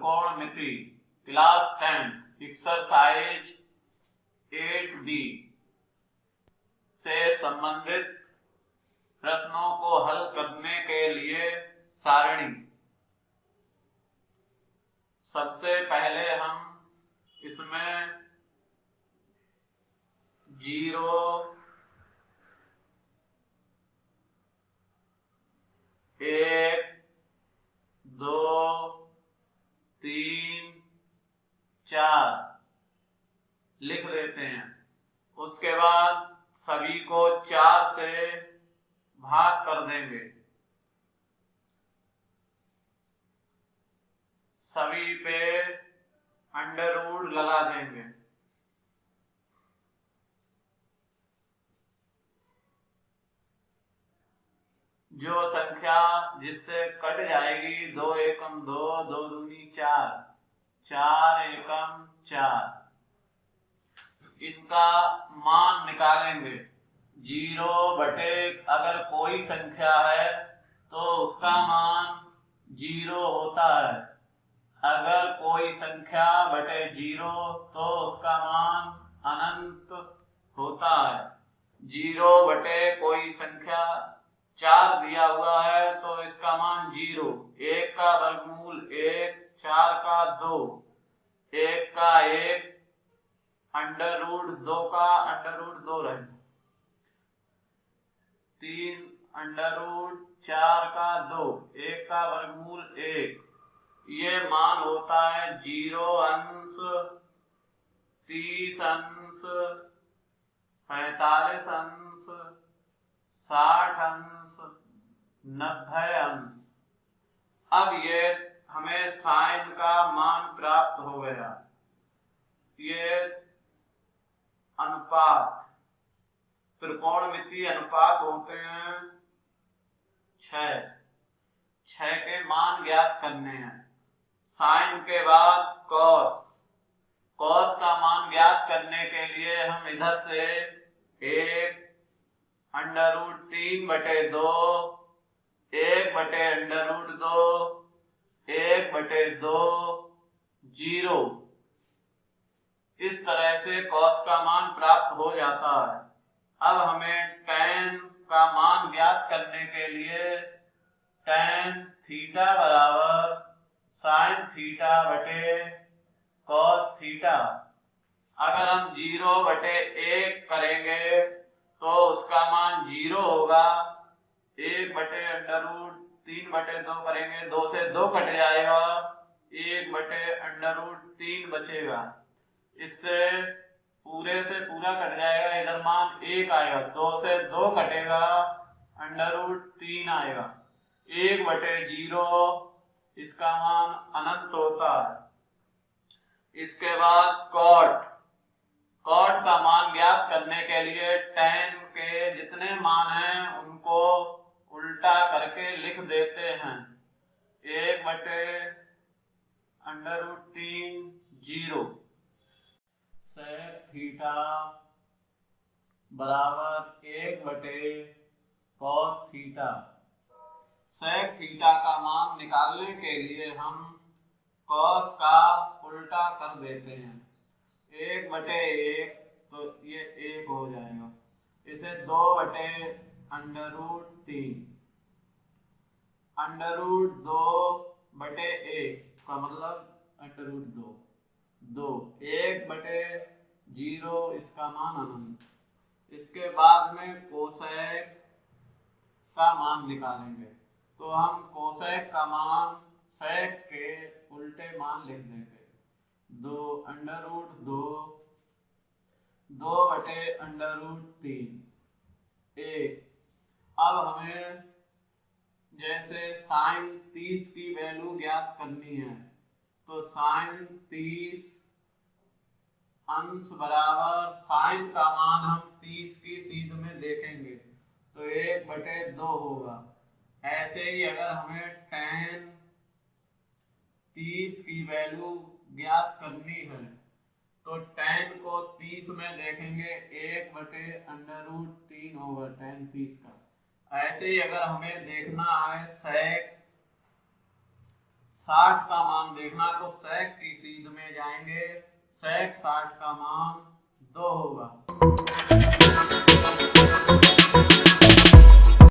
त्रिकोणमिति class 10th exercise 8B से संबंधित प्रश्नों को हल करने के लिए सारणी। सबसे पहले हम इसमें 0 1 2 3 4 लिख लेते हैं। उसके बाद सभी को 4 से भाग कर देंगे। सभी पे अंडर रूट लगा देंगे। जो संख्या जिससे कट जाएगी 2 एकम 2, 2 दूनी 4, 4 एकम 4, इनका मान निकालेंगे। 0 बटे अगर कोई संख्या है तो उसका मान 0 होता है। अगर कोई संख्या बटे 0 तो उसका मान अनंत होता है। 0 बटे कोई संख्या 4 दिया हुआ है तो इसका मान 0। 1 का वर्गमूल 1, 4 का 2, 1 का 1, अंडर रूट 2 का अंडर रूट 2 रहे, 3 अंडर रूट 4 का 2, 1 का वर्गमूल 1। ये मान होता है 0 अंश, 30 अंश, 45 अंश, 60 अंश, 90 अंश। अब ये हमें साइन का मान प्राप्त हो गया। ये अनुपात त्रिकोणमितीय अनुपात होते हैं 6 के मान ज्ञात करने हैं। साइन के बाद कॉस का मान ज्ञात करने के लिए हम इधर से 1 अंडर रूट 3 बटे 2, 1 बटे अंडर रूट 2, 1 बटे 2, 0, इस तरह से कॉस का मान प्राप्त हो जाता है। अब हमें tan का मान ज्ञात करने के लिए tan थीटा बराबर sin थीटा बटे cos थीटा। अगर हम 0 बटे 1 करेंगे तो उसका मान 0 होगा। 1 बटे अंडर रूट 3 बटे 2 करेंगे, 2 से 2 कट जाएगा, 1 बटे अंडर रूट 3 बचेगा। इससे पूरे से पूरा कट जाएगा, इधर मान 1 आएगा, 2 से 2 कटेगा, अंडर रूट 3 आएगा, 1 बटे 0, इसका मान अनंत होता है। इसके बाद कॉट का मान ज्ञात करने के लिए tan के जितने मान हैं उनको उल्टा करके लिख देते हैं। 1 बटे अंडर रूट 3, 0, sec थीटा बराबर 1 बटे cos थीटा। sec थीटा का मान निकालने के लिए हम cos का उल्टा कर देते हैं। 1 बटे 1 तो ये 1 हो जाएगा। इसे 2 बटे अंडर रूट 3, अंडर रूट 2 बटे 1 का मतलब अंडर रूट 2, 1 बटे 0, इसका मान अनंत। इसके बाद में कोसेक का मान निकालेंगे तो हम कोसेक का मान सेक के उल्टे मान लिख देंगे। 2 अंडर रूट 2, 2 बटे अंडर रूट 3, 1। अब हमें जैसे साइन 30 की वैल्यू ज्ञात करनी है तो साइन 30 अंश बराबर साइन का मान हम 30 की सीध में देखेंगे तो 1 बटे 2 होगा। ऐसे ही अगर हमें tan 30 की वैल्यू ज्ञात करनी है तो tan को 30 में देखेंगे 1 बटे अंडर रूट 3 होगा tan 30 का। ऐसे ही अगर हमें देखना है 60 का मान देखना तो sec की सीध में जाएंगे, sec 60 का मान 2 होगा।